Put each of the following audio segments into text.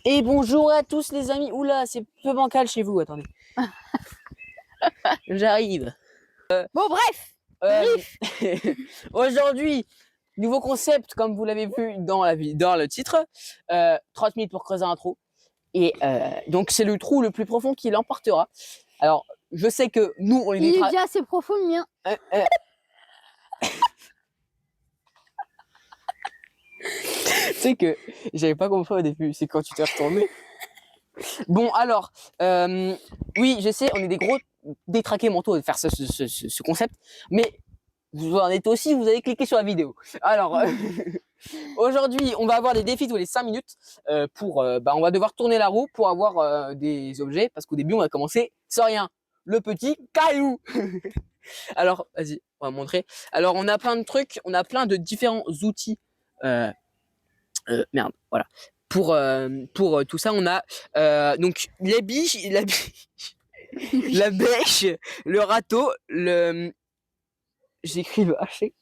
Et bonjour à tous les amis. Oula, c'est peu bancal chez vous, attendez. J'arrive. Bon, bref. Aujourd'hui, nouveau concept, comme vous l'avez vu dans le titre. 30 minutes pour creuser un trou. Et donc, c'est le trou le plus profond qui l'emportera. Alors, je sais que nous, on est Il est déjà assez profond, le mien. Tu sais que j'avais pas compris au début, c'est quand tu t'es retourné. Bon, alors, oui, je sais, on est des gros détraqués mentaux de faire ce concept, mais vous en êtes aussi, vous allez cliquer sur la vidéo. Alors, aujourd'hui, on va avoir des défis tous les 5 minutes on va devoir tourner la roue pour avoir des objets, parce qu'au début, on va commencer sans rien. Le petit caillou. Alors, vas-y, on va montrer. Alors, on a plein de trucs, on a plein de différents outils. Voilà. Pour tout ça, on a donc la biche, la bêche, le râteau, j'écris le haché,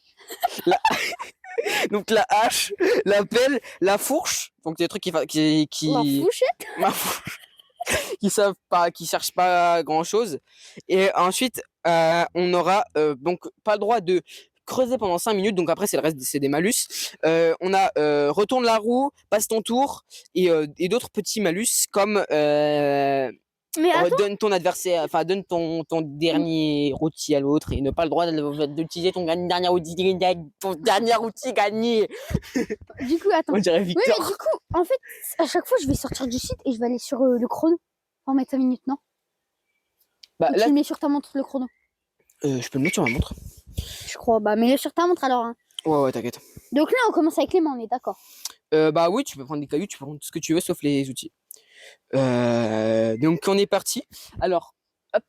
donc la hache, la pelle, la fourche, donc des trucs La fourchette. ma fourche, qui savent pas, qui cherchent pas grand chose. Et ensuite, on aura donc pas le droit de creuser pendant 5 minutes, donc après c'est le reste, c'est des malus. On a retourne la roue, passe ton tour et d'autres petits malus comme Mais attends, donne ton adversaire, enfin donne ton dernier outil à l'autre et ne pas le droit d'utiliser ton dernier outil gagné. du coup, attends. On dirait Oui, mais Victor. du coup, en fait, à chaque fois, je vais sortir du site et je vais aller sur le chrono. En mettre 5 minutes, non? Bah Ou là, tu le mets sur ta montre, le chrono? je peux le mettre sur ma montre. Je crois. Bah, mets-le sur ta montre alors. Hein. Ouais, t'inquiète. Donc là, on commence avec les mains, on est d'accord? Bah oui, tu peux prendre des cailloux, tu peux prendre tout ce que tu veux sauf les outils. Donc on est parti. Alors, hop,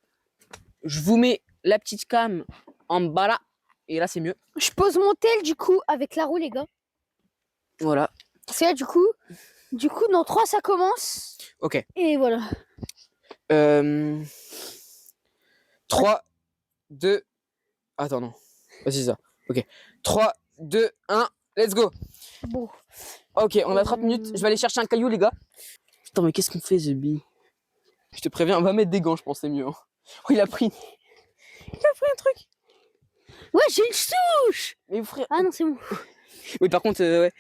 je vous mets la petite cam en bas là, et là c'est mieux. Je pose mon tel du coup avec la roue, les gars. Voilà. Parce que là, du coup, dans 3, ça commence. Ok. Et voilà. 3, 2... Attends, non. Vas-y, ça. Ok. 3, 2, 1, let's go. Bon. Ok, on a 30 minutes. Je vais aller chercher un caillou, les gars. Putain, mais qu'est-ce qu'on fait, Zubi? Je te préviens, on va mettre des gants, je pense, c'est mieux. Hein. Oh, il a pris un truc. Ouais, j'ai une souche. Mais frère... Ah non, c'est bon. Oui, par contre, ouais.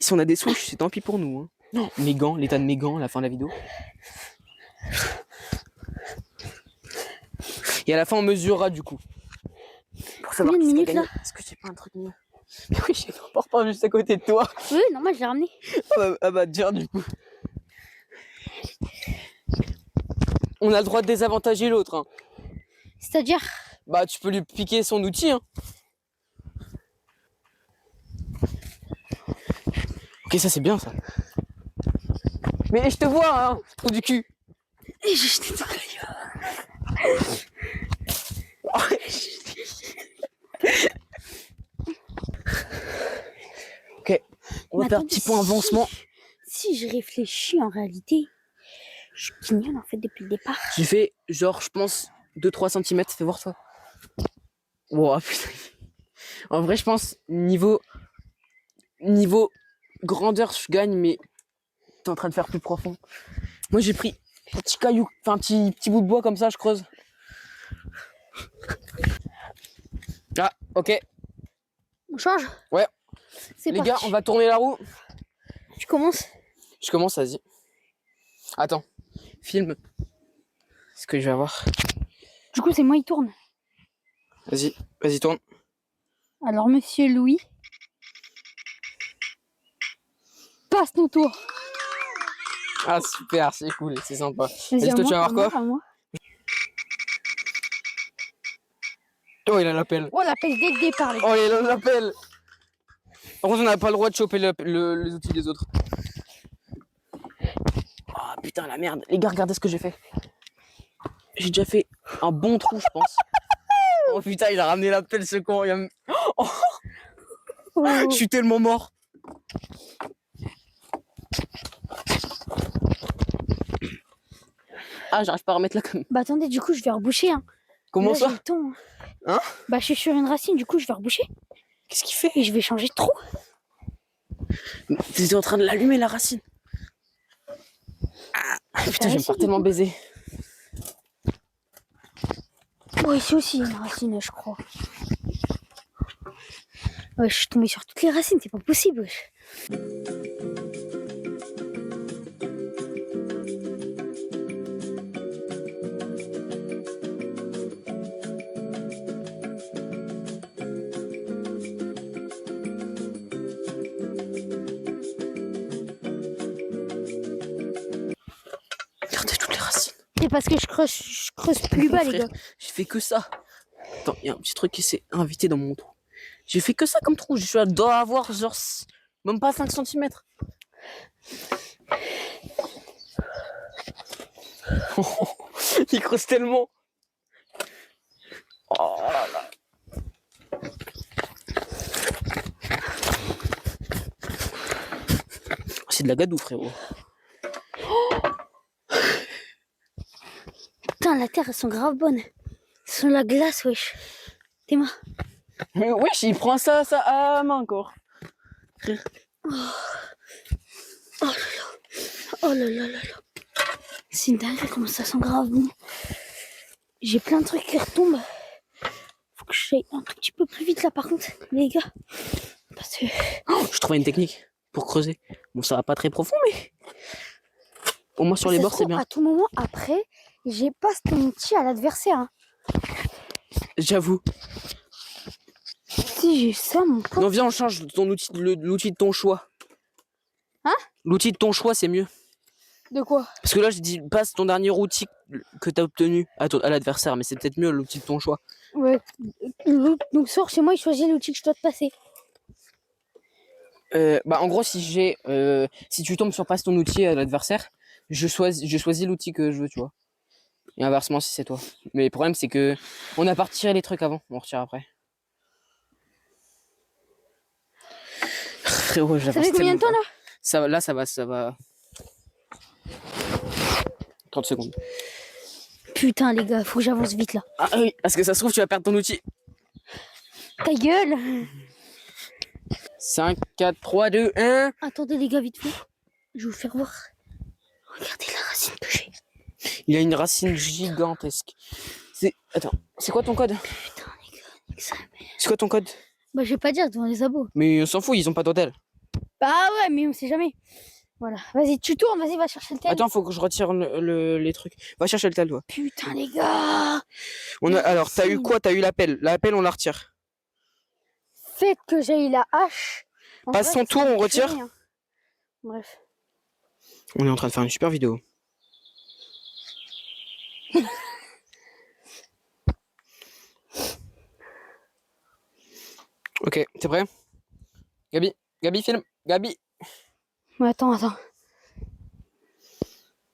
Si on a des souches, c'est tant pis pour nous. Hein. Non. Mes gants, l'état de mes gants à la fin de la vidéo. Et à la fin, on mesurera du coup. Pour savoir Combien de minutes là? Est-ce que j'ai pas un truc mieux? Mais oui, j'ai un porte juste à côté de toi. Oui, normal, je l'ai ramené. Ah bah, dire du coup. On a le droit de désavantager l'autre. Hein. C'est-à-dire? Bah, tu peux lui piquer son outil. Hein. Ok, ça c'est bien ça. Mais je te vois, hein, trou du cul. Et j'ai jeté ton caillou. Ok, on va faire un petit point avancement. Si je réfléchis en réalité, je guignole en fait depuis le départ. Tu fais genre, je pense, 2-3 cm, fais voir toi. Wow, putain. En vrai, je pense, niveau grandeur, je gagne, mais t'es en train de faire plus profond. Moi, j'ai pris un petit caillou, enfin un petit bout de bois comme ça, je creuse. Ah, ok. On change? Ouais. C'est Les parti. gars, on va tourner la roue. Tu commences? Je commence, vas-y. Attends, filme ce que je vais avoir. Du coup, c'est moi, il tourne. Vas-y, tourne. Alors, monsieur Louis, passe ton tour. Ah, super, c'est cool, c'est sympa. Vas-y, Vas-y, toi, tu vas voir quoi? moi. Oh, il a l'appel. Oh, l'appel dès le départ, les gars. Oh, il a l'appel. Par contre, on n'a pas le droit de choper les outils des autres. Oh, putain, la merde. Les gars, regardez ce que j'ai fait. J'ai déjà fait un bon trou, je pense. Oh putain, il a ramené l'appel, ce con. Oh, je suis tellement mort. Ah, j'arrive pas à remettre la com. Bah, attendez, du coup, je vais reboucher. Hein. Comment Là, ça? j'ai le temps, Hein? Bah, je suis sur une racine, du coup, je vais reboucher. Qu'est-ce qu'il fait? Et je vais changer de trou. T'étais en train de l'allumer, la racine. Putain, je vais me faire tellement baiser. Oh, ici aussi, il y a une racine, je crois. Ouais, je suis tombée sur toutes les racines, c'est pas possible. Wesh. Regardez toutes les racines. C'est parce que je creuse plus bas, les Frère, gars. j'ai fait que ça. Attends, il y a un petit truc qui s'est invité dans mon trou. J'ai fait que ça comme trou. Je dois avoir genre même pas 5 cm. Il creuse tellement. Oh là là. C'est de la gadoue, frérot. Putain, la terre, elles sont grave bonnes. Elles sont la glace, wesh. T'es mort. Mais wesh, il prend ça à la main encore. Oh là là là là. C'est une dingue comment ça sent grave bon. J'ai plein de trucs qui retombent. Faut que j'aille un tout petit peu plus vite là par contre, les gars. Parce que. Je trouvais une technique pour creuser. Bon, ça va pas très profond, mais au moins sur les Ça se bords, c'est trouve, bien. À tout moment, après, j'ai pas ce outil à l'adversaire. Hein. J'avoue. Si j'ai ça, mon pote. Non, viens, on change ton outil, l'outil de ton choix. Hein? L'outil de ton choix, c'est mieux. De quoi? Parce que là, je dis, passe ton dernier outil que t'as obtenu à l'adversaire, mais c'est peut-être mieux l'outil de ton choix. Ouais. Donc, sors chez moi et choisis l'outil que je dois te passer. Bah, en gros, si tu tombes sur passe ton outil à l'adversaire, je choisis l'outil que je veux, tu vois. Et inversement, si c'est toi. Mais le problème, c'est que on a pas retiré les trucs avant, on retire après. Frérot, Ça fait combien de temps là? Ça va. 30 secondes. Putain, les gars, faut que j'avance vite là. Ah oui, parce que ça se trouve, tu vas perdre ton outil. Ta gueule! 5, 4, 3, 2, 1. Attendez, les gars, vite fait. Je vais vous faire voir. Regardez la racine que j'ai. Il a une racine gigantesque. Attends, c'est quoi ton code? Putain, les gars, nique sa mère. C'est quoi ton code? Bah, je vais pas dire devant les abos. Mais on s'en fout, ils ont pas d'hôtel. Bah ouais, mais on sait jamais. Voilà. Vas-y, tu tournes, vas-y, va chercher le tel. Attends, faut que je retire les trucs. Va chercher le tel, toi. Putain, les gars. Alors, t'as eu quoi? T'as eu l'appel. L'appel, on la retire. Faites que j'aille la hache. Passe son tour, on retire. Rien. Bref. On est en train de faire une super vidéo. Ok, t'es prêt? Gabi, filme. Gabi. Mais attends.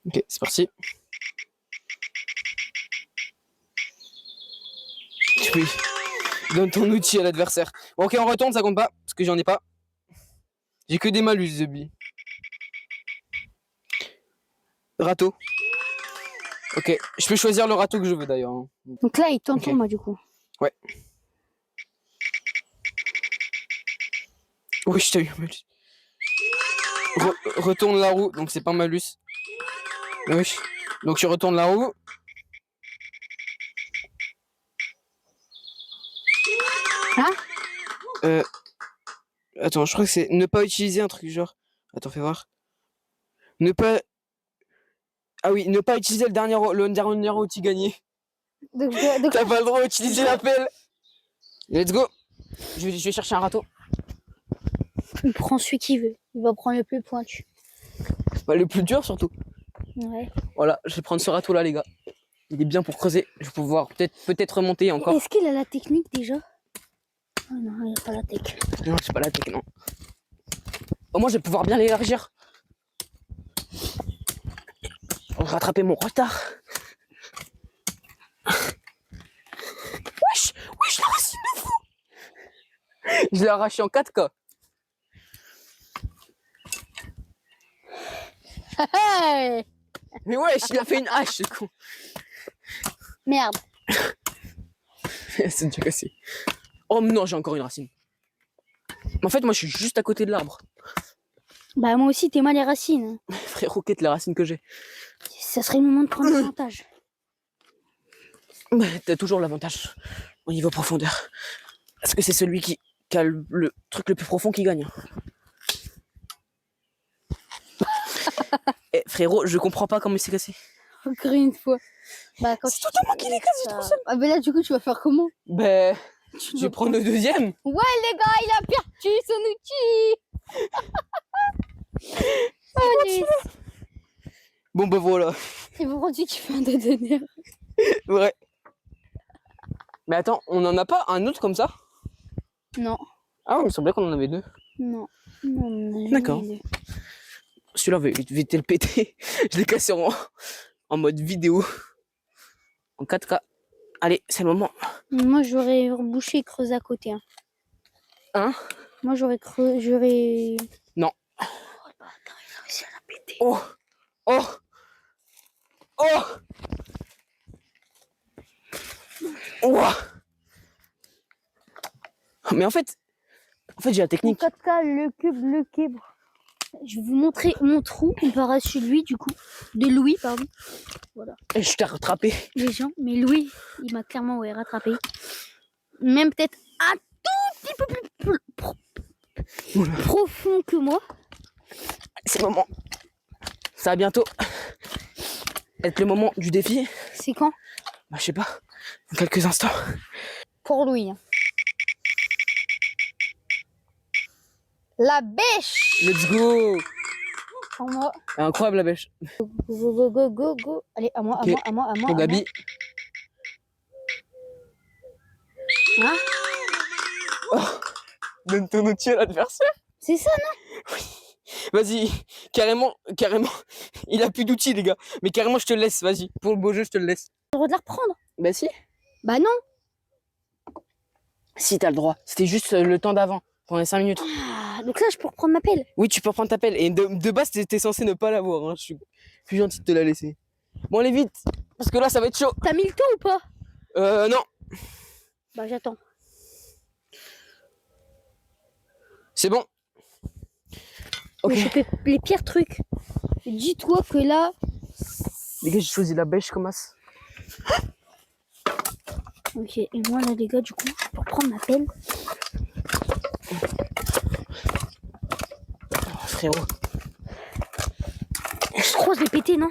Ok, c'est parti. Oui. Donne ton outil à l'adversaire. Bon, ok, on retourne, ça compte pas, parce que j'en ai pas. J'ai que des malus, The Bee. Râteau. Ok, je peux choisir le râteau que je veux d'ailleurs. Hein. Donc là, il t'entend, Ok. moi, du coup. Ouais. Oui, je t'ai eu un malus. Retourne la roue, donc c'est pas un malus. Oui. Donc tu retournes la roue. Hein? Attends, je crois que c'est ne pas utiliser un truc genre. Attends, fais voir. Ne pas. Ah oui, ne pas utiliser le dernier outil gagné. Donc, T'as pas le droit d'utiliser l'appel. Let's go. Je vais chercher un râteau. il prend celui qu'il veut. Il va prendre le plus pointu. Bah, le plus dur surtout. Ouais. Voilà, je vais prendre ce râteau là, les gars. Il est bien pour creuser. Je vais pouvoir peut-être remonter encore. Est-ce qu'il a la technique déjà? Ah non, il a pas la tech. Non, j'ai pas la tech, non. Au moins, je vais pouvoir bien l'élargir. Rattraper mon retard. Wesh, la racine de fou. Je l'ai arraché en 4K. Hey Mais wesh, il a fait une hache, ce con. Merde. C'est déjà cassé. Oh mais non, j'ai encore une racine. En fait, moi, je suis juste à côté de l'arbre. Bah moi aussi, t'es mal les racines. Frérot, quête la racine que j'ai. Yes. ça serait le moment de prendre l'avantage. T'as toujours l'avantage au niveau profondeur. Parce que c'est celui qui a le truc le plus profond qui gagne. Eh, frérot, je comprends pas comment il s'est cassé. Encore une fois. Bah, quand C'est totalement qu'il est cassé tout seul. Ah, mais là, du coup, tu vas faire comment? Ben, tu prends le deuxième. Ouais, les gars, il a perdu son outil. Allez, Bon, ben voilà. c'est vendredi qui fait un dos d'honneur. Ouais. Mais attends, on en a pas un autre comme ça? Non, Ah, il me semblait qu'on en avait deux. non, non, non. D'accord. Celui-là, je vais éviter le péter. Je l'ai cassé en mode vidéo. En 4K. Allez, c'est le moment. Moi, j'aurais rebouché et creusé à côté. Hein? Moi, j'aurais... Non. Oh, le bâtard, il a réussi à la péter. Oh! Oh! Oh! Oh! Mais en fait j'ai la En technique. 4K, le cube. Je vais vous montrer mon trou comparé à celui de lui, du coup. De Louis, pardon. Voilà. Et je t'ai rattrapé. Les gens. Mais Louis, il m'a clairement rattrapé. Même peut-être un tout petit peu plus profond que moi. C'est le moment. Ça va bientôt être le moment du défi. C'est quand? Bah, je sais pas. Dans quelques instants. Pour Louis. La bêche! Let's go! Pour moi. Incroyable la bêche. Go. Allez, à moi, Ok. à moi. Pour Gabi. Hein? Oh, donne ton outil à l'adversaire. C'est ça, non? Vas-y, carrément. Il a plus d'outils, les gars. Mais carrément, je te le laisse, vas-y. Pour le beau jeu, je te le laisse. T'as le droit de la reprendre? Bah si. Bah non. Si, t'as le droit. C'était juste le temps d'avant, pendant les 5 minutes. Ah, donc là, je peux reprendre ma pelle. Oui, tu peux reprendre ta pelle. Et de base, t'étais censé ne pas l'avoir. Hein. Je suis plus gentil de te la laisser. Bon, allez vite. Parce que là, ça va être chaud. T'as mis le temps ou pas? Non. Bah j'attends. C'est bon. Ok. Mais je fais les pires trucs. Dis-toi que là... Les gars, j'ai choisi la bêche comme as. Ok, et moi là les gars, du coup, je peux reprendre ma pelle. Oh, frérot. Je crois que je l'ai pété, non?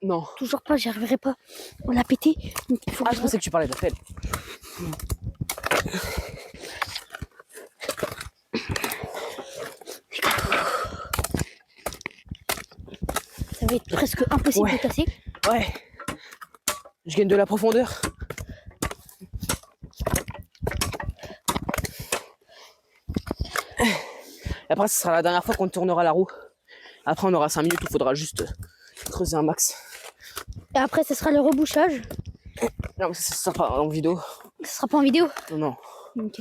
Non. Toujours pas, j'y arriverai pas. On l'a pété. Donc il faut que Ah, je pensais que tu parlais de la pelle. Ça va être presque impossible de casser. Ouais. Je gagne de la profondeur. Et après, ce sera la dernière fois qu'on tournera la roue. Après, on aura 5 minutes où il faudra juste creuser un max. Et après, ce sera le rebouchage. Non, mais ça sera pas en vidéo. Ce sera pas en vidéo. Non. Ok.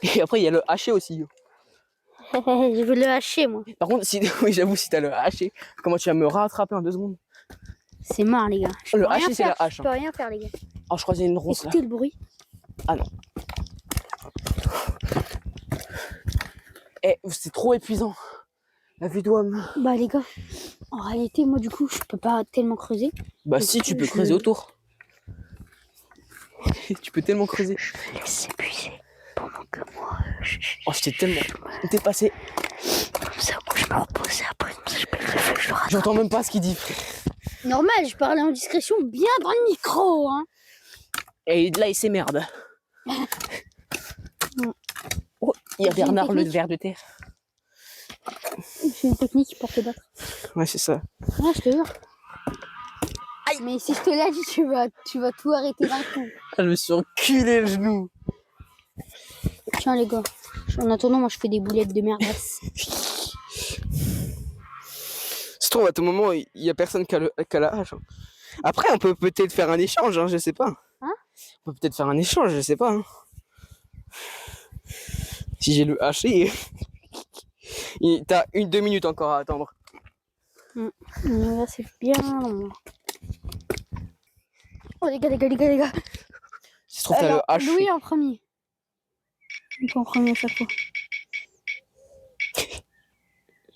Et après, il y a le haché aussi. Je veux le hacher, moi. Par contre, si, oui, j'avoue, si t'as le haché, comment tu vas me rattraper en 2 secondes? C'est mort, les gars. Je Le peux rien haché, c'est faire. la hache. Je peux rien faire, les gars. Oh, je crois qu'il y a une ronce là. Écoutez le bruit. Ah non. Eh, c'est trop épuisant. La vidéo. Bah, les gars, en réalité, moi, du coup, je peux pas tellement creuser. Bah, si, tu peux creuser autour. Tu peux tellement creuser. Je me laisse épuiser pendant que moi, Oh, je t'ai tellement dépassé. comme ça, moi, je me repose après, comme ça, je peux le réflexe, je le rattrape. J'entends même pas ce qu'il dit, frère. Normal, je parlais en discrétion bien dans le micro, hein. Et là, il s'émerde. Oh, il y a J'ai une Bernard le technique. ver de terre. J'ai une technique pour te battre. Ouais, c'est ça. Ouais, je te jure. Aïe. Mais si je te l'ai dit, tu vas tout arrêter d'un coup. Ah, je me suis enculé le genou. Tiens, les gars. En attendant, moi, je fais des boulettes de merde. Se trouve, à tout moment, il y a personne qui a la hache. Hein. Après, on peut peut-être faire un échange, hein, je sais pas. Hein? On peut peut-être faire un échange, je sais pas. Hein. Si j'ai le haché, t'as 2 minutes encore à attendre. Là, c'est bien long. Oh, les gars. Si se trouve, t'as le Alors, hache. Louis en premier. Donc en premier à chaque fois.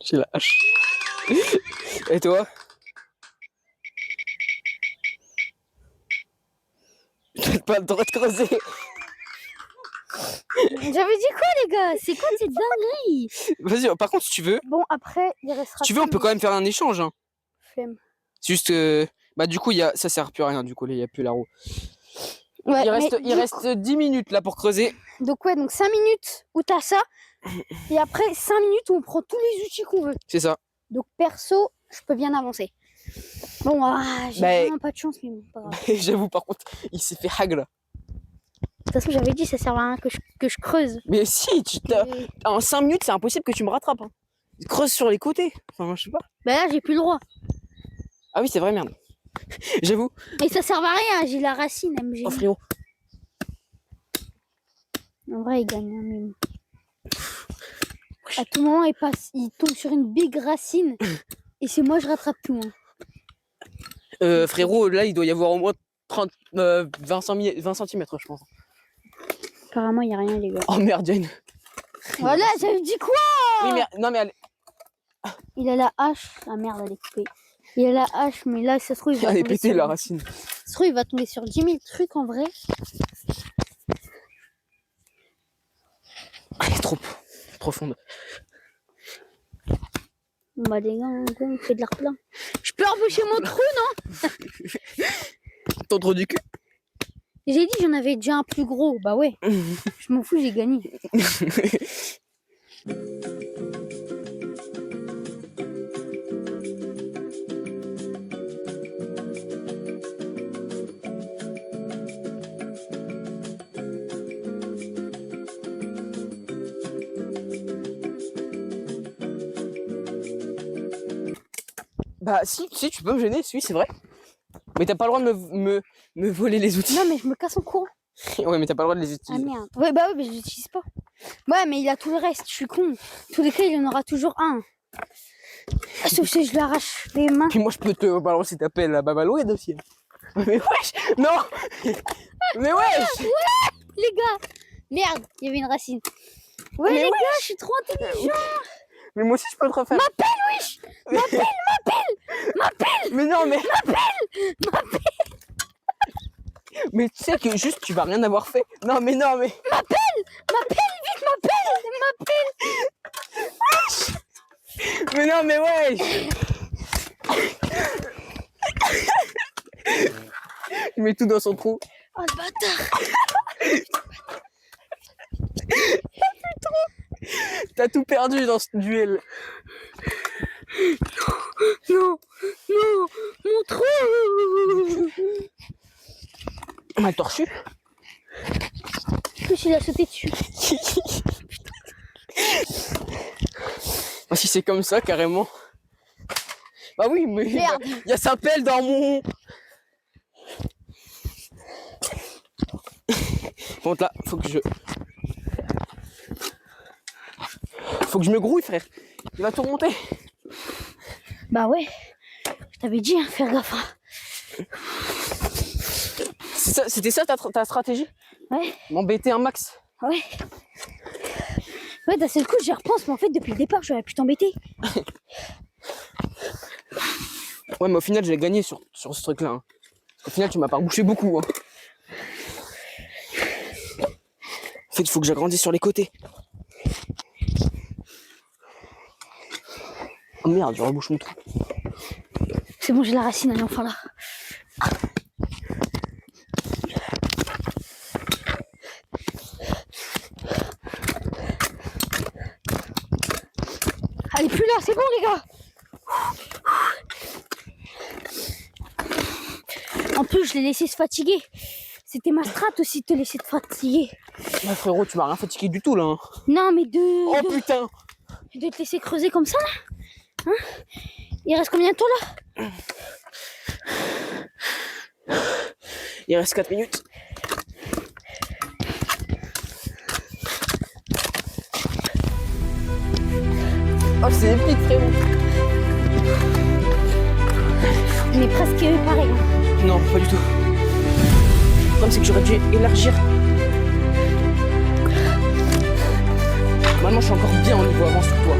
J'ai la hache. Et toi? T'as pas le droit de creuser. J'avais dit quoi, les gars? C'est quoi cette dinguerie? Vas-y, par contre, si tu veux, Bon, après, il restera. on peut quand même faire un échange. Hein. Flemme. C'est juste bah du coup, ça sert plus à rien, du coup, il n'y a plus la roue. Ouais, il reste 10 minutes là pour creuser. Donc ouais, donc 5 minutes où t'as ça. Et après 5 minutes où on prend tous les outils qu'on veut. C'est ça. Donc perso, je peux bien avancer. Bon, j'ai vraiment pas de chance, mais bon, pas grave. J'avoue, par contre, il s'est fait hag là. De toute façon, j'avais dit, ça sert à rien que je creuse. Mais si, en 5 minutes, c'est impossible que tu me rattrapes. Hein. Creuse sur les côtés. Enfin, je sais pas. Bah là, j'ai plus le droit. Ah oui, c'est vrai, merde. J'avoue. Et ça sert à rien, j'ai la racine. Oh frérot. En vrai, il gagne. Hein, mais... À tout moment, il tombe sur une big racine. Et c'est moi, je rattrape tout. Hein. Frérot, là, il doit y avoir au moins 20 cm, je pense. Apparemment, il n'y a rien, les gars. Oh merde, Jane. Voilà, j'avais dit quoi? Oui, mais non, mais allez. Il a la hache. Ah merde, elle est coupée. Il a la hache, mais là, ça se trouve, il va Elle est tomber pétée, sur... la racine. Ça se trouve, il va tomber sur 10 000 trucs en vrai. Elle est trop profonde. Bah les gars, on fait de l'art plein. Je peux embaucher mon trou, non? Ton trou du cul. J'ai dit j'en avais déjà un plus gros. Bah ouais. Je m'en fous, j'ai gagné. Bah si, tu peux me gêner, oui, c'est vrai. Mais t'as pas le droit de me voler les outils. Non, mais je me casse en courant. Ouais, mais t'as pas le droit de les utiliser. Ah merde. Ouais, bah ouais, mais je l'utilise pas. Ouais, mais il a tout le reste, je suis con. Tous les cas, il y en aura toujours un. Sauf si je lui arrache les mains. Puis moi, je peux te balancer ta pelle à Babaloued aussi. Mais wesh. Non. Mais wesh. Ouais, les gars. Merde, il y avait une racine. Ouais, mais les gars, je suis trop intelligent. Mais moi aussi, je peux te refaire. M'appelle, wesh. M'appelle. Mais non, mais... M'appelle. Mais tu sais que juste, tu vas rien avoir fait. Non, mais... M'appelle, vite, m'appelle. Mais non, mais wesh. Il met tout dans son trou. Oh, le bâtard. T'as tout perdu dans ce duel. Non, mon trou. On a torchu. En plus, il a sauté dessus. Ah, si c'est comme ça, carrément. Bah oui, mais Merde. il y a sa pelle dans mon... Bon, là, faut que je me grouille, frère. Il va tout remonter. Bah ouais, je t'avais dit, hein, faire gaffe. Hein. C'était ça ta stratégie? Ouais. M'embêter un max? Ouais. Ouais, d'un seul coup, j'y repense, mais en fait, depuis le départ, j'aurais pu t'embêter. Ouais, mais au final, j'ai gagné sur ce truc-là. Hein. Au final, tu m'as pas rebouché beaucoup. Hein. En fait, il faut que j'agrandisse sur les côtés. Oh merde, je rebouche mon trou. C'est bon, j'ai la racine, elle est enfin là. Elle est plus là, c'est bon les gars. En plus, je l'ai laissé se fatiguer. C'était ma strat aussi de te laisser te fatiguer. Bah frérot, tu m'as rien fatigué du tout là. Hein. Non, mais Oh putain. De te laisser creuser comme ça là. Hein? Il reste combien de temps là? Il reste 4 minutes. Oh, c'est épique, frérot. Mais presque pareil. Non, pas du tout. Le problème, c'est que j'aurais dû élargir. Maintenant, je suis encore bien au niveau avance sur toi.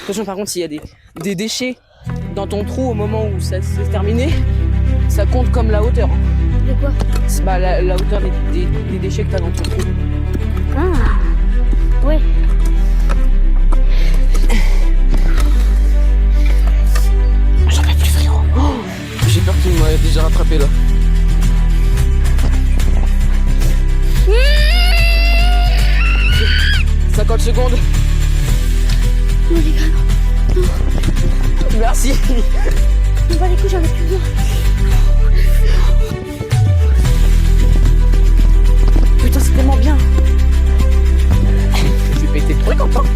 Attention, par contre, s'il y a des déchets dans ton trou au moment où ça s'est terminé, ça compte comme la hauteur. De quoi? C'est bah, la hauteur des déchets que t'as dans ton trou. Ah, ouais. J'en peux plus, frérot. Oh, j'ai peur qu'il m'ait déjà rattrapé là. Mmh 50 secondes. Non, les gars, non. Non. Merci. On va les coups, j'en ai plus besoin. Putain, c'est tellement bien. Je vais péter le truc encore.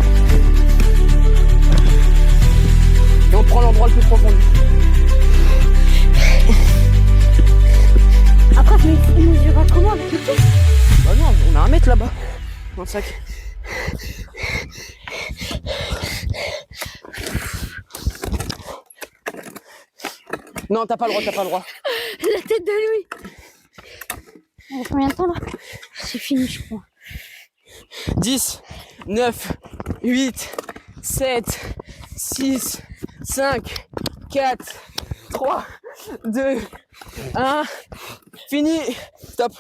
Et on prend l'endroit le plus profond. Après, on mesurera comment avec le pied? Bah non, on a un mètre là-bas. Dans le sac. Non, t'as pas le droit, t'as pas le droit. La tête de Louis. On a combien de temps là? C'est fini, je crois. 10, 9, 8, 7, 6, 5, 4, 3, 2, 1. Fini. Stop.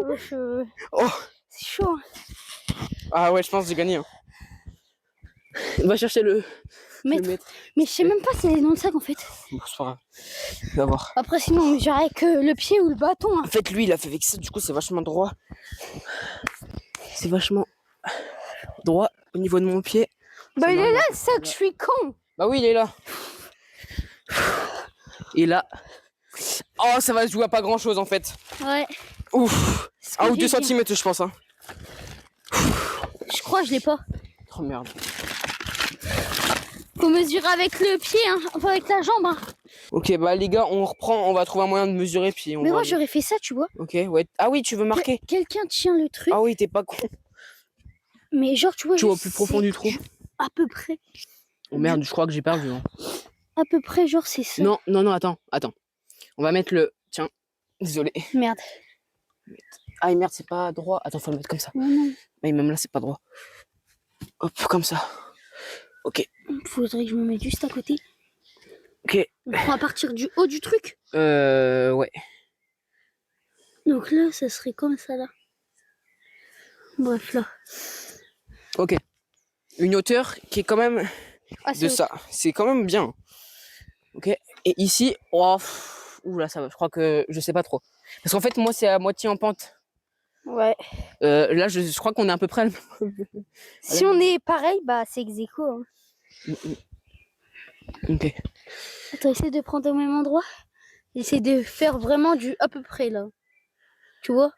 Oh. C'est chaud. Ah ouais, je pense que j'ai gagné. Hein. On va chercher le mètre. Mais je sais même pas si c'est dans le sac en fait. Bon, c'est pas grave. On va voir. Après, sinon, on mesurait avec le pied ou le bâton. Hein. En fait, lui, il a fait avec ça, du coup, c'est vachement droit. C'est vachement droit au niveau de mon pied. Bah, il est là, le sac, je suis con. Bah oui, il est là. Et là. Oh, ça va se jouer à pas grand chose en fait. Ouais. Ouf. 1 ou 2 cm, je pense. Hein. Je crois que je l'ai pas. Oh merde. Faut mesurer avec le pied, hein. Enfin avec la jambe. Hein. Ok, bah les gars, on reprend, on va trouver un moyen de mesurer puis on Mais va... moi j'aurais fait ça, tu vois. Ok, ouais. Ah oui, tu veux marquer. Quelqu'un tient le truc. Ah oui, t'es pas con. Mais genre, tu vois. Tu vois au plus profond du trou. À peu près. Oh merde, je crois que j'ai perdu. Hein. À peu près, genre, c'est ça. Non, attends. On va mettre le... Tiens, désolé. Merde. Ah merde, c'est pas droit. Attends, faut le mettre comme ça. Non. Mais même là, c'est pas droit. Hop, comme ça. Ok. Faudrait que je me mette juste à côté. Ok. On prend à partir du haut du truc. Ouais. Donc là, ça serait comme ça, là. Bref, là. Ok. Une hauteur qui est quand même Ah, de ça. C'est quand même bien. Ok. Et ici, oh, oula, ça va. Je crois que je sais pas trop. Parce qu'en fait, moi, c'est à moitié en pente. Ouais. Là, je crois qu'on est à peu près. À Si on est pareil, bah c'est ex aequo. Hein. Ok. Attends, essaie de prendre au même endroit. Essaie de faire vraiment du à peu près là. Tu vois?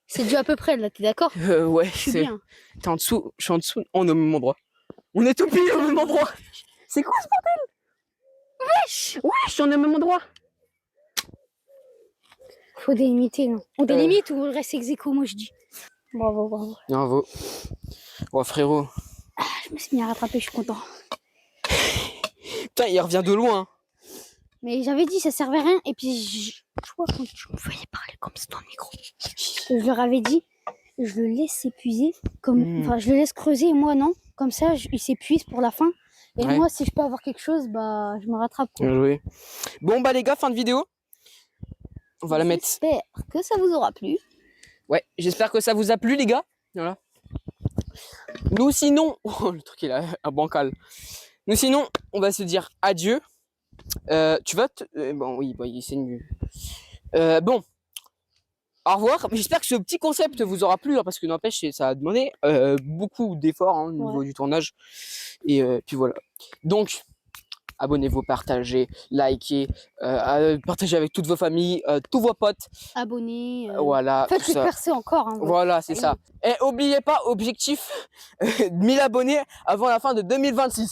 C'est du à peu près là, t'es d'accord? Ouais, Je suis bien. T'es en dessous, je suis en dessous. On est au même endroit. On est tout pile au même endroit. C'est quoi ce bordel? Wesh! Wesh, on est au même endroit. Faut délimiter, non? On délimite ou on reste ex aequo, moi je dis. Bravo. Bravo. Oh frérot. Ah, je me suis mis à rattraper, je suis content. Putain, il revient de loin. Mais j'avais dit, ça servait à rien. Et puis, je vois quand tu me voyais parler comme ça dans le micro. Je leur avais dit, je le laisse s'épuiser. Enfin, je le laisse creuser et moi, non. Comme ça, il s'épuise pour la fin. Et moi, si je peux avoir quelque chose, bah, je me rattrape. Quoi. Oui. Bon, bah, les gars, fin de vidéo. On va la mettre. J'espère que ça vous aura plu. Ouais, j'espère que ça vous a plu, les gars. Voilà. Nous, sinon. Oh, le truc, il est à bancal. Nous, sinon, on va se dire adieu. Tu vas te... bon, oui, c'est nul. Bon. Au revoir. J'espère que ce petit concept vous aura plu, hein, parce que n'empêche, ça a demandé beaucoup d'efforts au niveau du tournage. Et puis voilà. Donc, abonnez-vous, partagez, likez, partagez avec toutes vos familles, tous vos potes. Abonnez. Voilà. Faites-le percer encore. Hein, voilà, c'est ça. Et n'oubliez pas, objectif 1000 abonnés avant la fin de 2026.